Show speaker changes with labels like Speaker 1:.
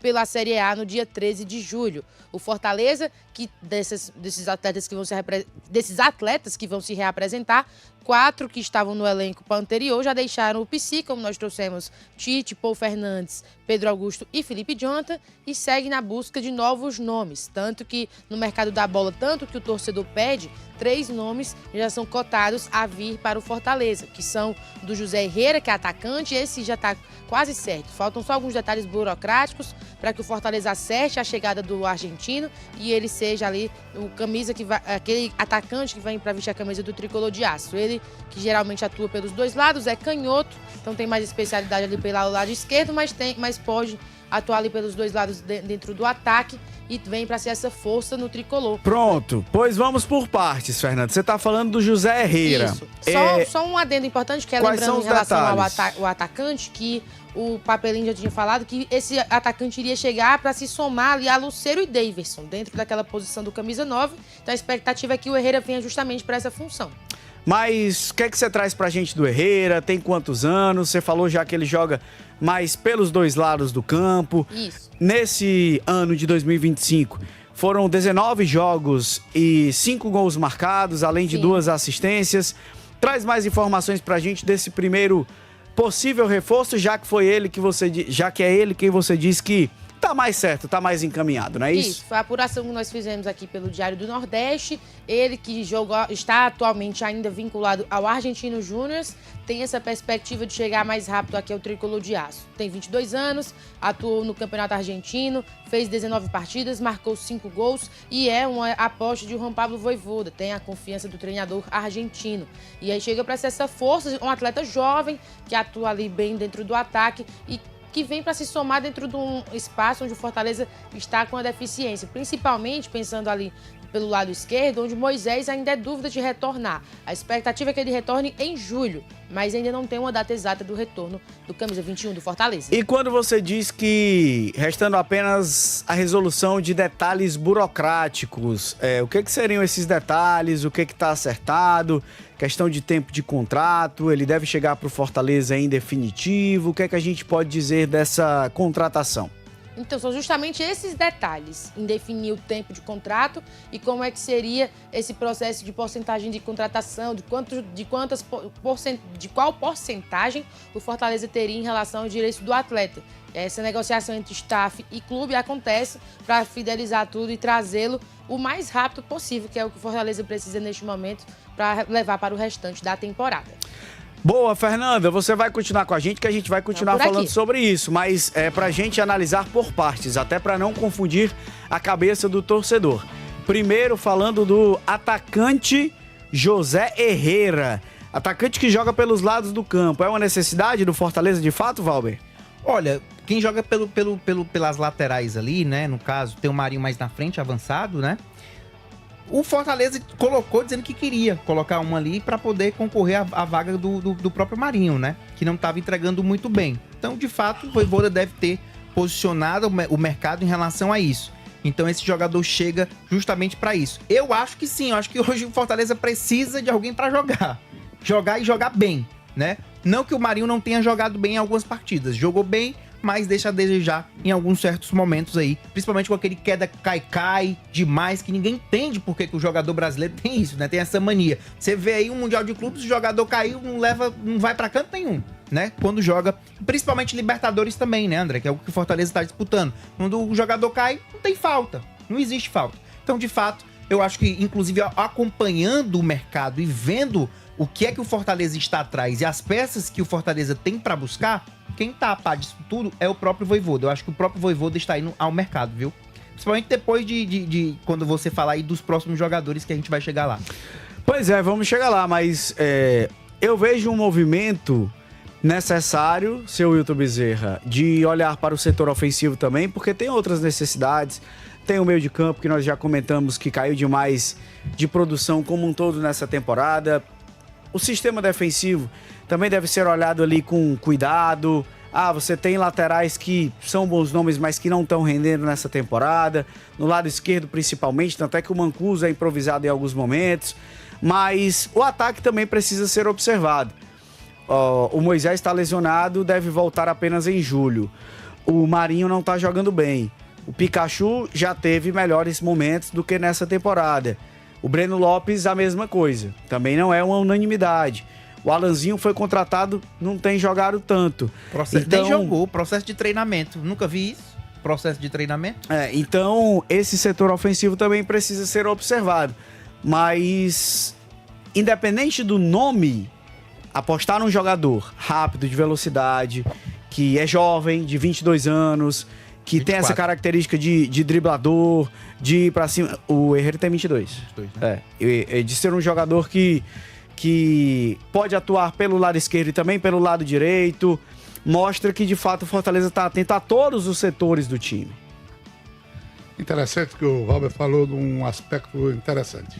Speaker 1: pela Série A no dia 13 de julho. O Fortaleza, desses atletas que vão se reapresentar, 4 que estavam no elenco anterior já deixaram o PC, como nós trouxemos Tite, Paul Fernandes, Pedro Augusto e Felipe Jonathan, e segue na busca de novos nomes. Tanto que no mercado da bola, tanto que o torcedor pede, 3 nomes já são cotados a vir para o Fortaleza, que são do José Herrera, que é atacante, esse já está quase certo. Faltam só alguns detalhes burocráticos para que o Fortaleza acerte a chegada do argentino e ele seja ali aquele atacante que vai para vestir a camisa do tricolor de aço. Ele, que geralmente atua pelos dois lados, é canhoto, então tem mais especialidade ali pelo lado esquerdo, mas pode atuar ali pelos dois lados dentro do ataque e vem para ser essa força no tricolor.
Speaker 2: Pronto, pois vamos por partes, Fernando. Você está falando do José Herrera.
Speaker 1: Isso. Só um adendo importante, que é
Speaker 2: Quais
Speaker 1: lembrando
Speaker 2: são os
Speaker 1: em relação
Speaker 2: detalhes?
Speaker 1: ao atacante, que o Papelinho já tinha falado que esse atacante iria chegar para se somar ali a Lucero e Daverson, dentro daquela posição do camisa 9. Então a expectativa é que o Herrera venha justamente para essa função.
Speaker 2: Mas o que é que você traz pra gente do Herrera? Tem quantos anos? Você falou já que ele joga mais pelos dois lados do campo.
Speaker 1: Isso.
Speaker 2: Nesse ano de 2025, foram 19 jogos e 5 gols marcados, além de 2 assistências. Traz mais informações pra gente desse primeiro possível reforço, já que é ele quem você disse que tá mais certo, tá mais encaminhado, não é isso?
Speaker 1: Isso, foi a apuração que nós fizemos aqui pelo Diário do Nordeste. Ele que está atualmente ainda vinculado ao Argentino Júnior, tem essa perspectiva de chegar mais rápido aqui ao Tricolor de Aço. Tem 22 anos, atuou no Campeonato Argentino, fez 19 partidas, marcou 5 gols e é uma aposta de Juan Pablo Vojvoda, tem a confiança do treinador argentino. E aí chega para ser essa força, um atleta jovem que atua ali bem dentro do ataque e que vem para se somar dentro de um espaço onde o Fortaleza está com a deficiência, principalmente pensando ali pelo lado esquerdo, onde Moisés ainda é dúvida de retornar. A expectativa é que ele retorne em julho, mas ainda não tem uma data exata do retorno do camisa 21 do Fortaleza.
Speaker 2: E quando você diz que restando apenas a resolução de detalhes burocráticos, o que seriam esses detalhes? O que está acertado? Questão de tempo de contrato, ele deve chegar para o Fortaleza em definitivo? O que é que a gente pode dizer dessa contratação?
Speaker 1: Então, são justamente esses detalhes em definir o tempo de contrato e como é que seria esse processo de porcentagem de contratação, de qual porcentagem o Fortaleza teria em relação aos direitos do atleta. Essa negociação entre staff e clube acontece para fidelizar tudo e trazê-lo o mais rápido possível, que é o que o Fortaleza precisa neste momento para levar para o restante da temporada.
Speaker 2: Boa, Fernanda, você vai continuar com a gente, que a gente vai continuar falando sobre isso, mas é pra gente analisar por partes, até para não confundir a cabeça do torcedor. Primeiro, falando do atacante José Herrera, atacante que joga pelos lados do campo. É uma necessidade do Fortaleza de fato, Valber?
Speaker 3: Olha, quem joga pelas laterais ali, né, no caso, tem o Marinho mais na frente, avançado, né? O Fortaleza colocou dizendo que queria colocar um ali para poder concorrer à vaga do próprio Marinho, né? Que não estava entregando muito bem. Então, de fato, o Vojvoda deve ter posicionado o mercado em relação a isso. Então, esse jogador chega justamente para isso. Eu acho que sim, eu acho que hoje o Fortaleza precisa de alguém para jogar. Jogar e jogar bem, né? Não que o Marinho não tenha jogado bem em algumas partidas. Jogou bem, mas deixa a desejar em alguns certos momentos aí, principalmente com aquele queda cai demais, que ninguém entende por que o jogador brasileiro tem isso, né? Tem essa mania. Você vê aí um Mundial de Clubes, o jogador caiu, não vai pra canto nenhum, né? Quando joga, principalmente Libertadores também, né, André? Que é o que o Fortaleza tá disputando. Quando o jogador cai, não tem falta, não existe falta. Então, de fato, eu acho que, inclusive, acompanhando o mercado e vendo o que é que o Fortaleza está atrás e as peças que o Fortaleza tem pra buscar, quem tá a par disso tudo é o próprio Vojvoda. Eu acho que o próprio Vojvoda está indo ao mercado, viu? Principalmente depois de quando você falar aí dos próximos jogadores que a gente vai chegar lá.
Speaker 2: Pois é, vamos chegar lá, mas eu vejo um movimento necessário, seu Wilton Bezerra, de olhar para o setor ofensivo também, porque tem outras necessidades. Tem o meio de campo, que nós já comentamos que caiu demais de produção como um todo nessa temporada. O sistema defensivo também deve ser olhado ali com cuidado. Você tem laterais que são bons nomes, mas que não estão rendendo nessa temporada. No lado esquerdo, principalmente, tanto é que o Mancuso é improvisado em alguns momentos. Mas o ataque também precisa ser observado. O Moisés está lesionado, deve voltar apenas em julho. o Marinho não tá jogando bem. O Pikachu já teve melhores momentos do que nessa temporada. O Breno Lopes, a mesma coisa. Também não é uma unanimidade. O Alanzinho foi contratado, não tem jogado tanto.
Speaker 3: Nem jogou, processo de treinamento. Nunca vi isso. Processo de treinamento.
Speaker 2: Então, esse setor ofensivo também precisa ser observado. Mas, independente do nome, apostar num jogador rápido, de velocidade, que é jovem, de 22 anos, que 24. Tem essa característica de driblador, de ir pra cima. O Herrera tem 22. 22, né? De ser um jogador que pode atuar pelo lado esquerdo e também pelo lado direito. Mostra que, de fato, o Fortaleza está atento a todos os setores do time.
Speaker 4: Interessante que o Robert falou de um aspecto interessante.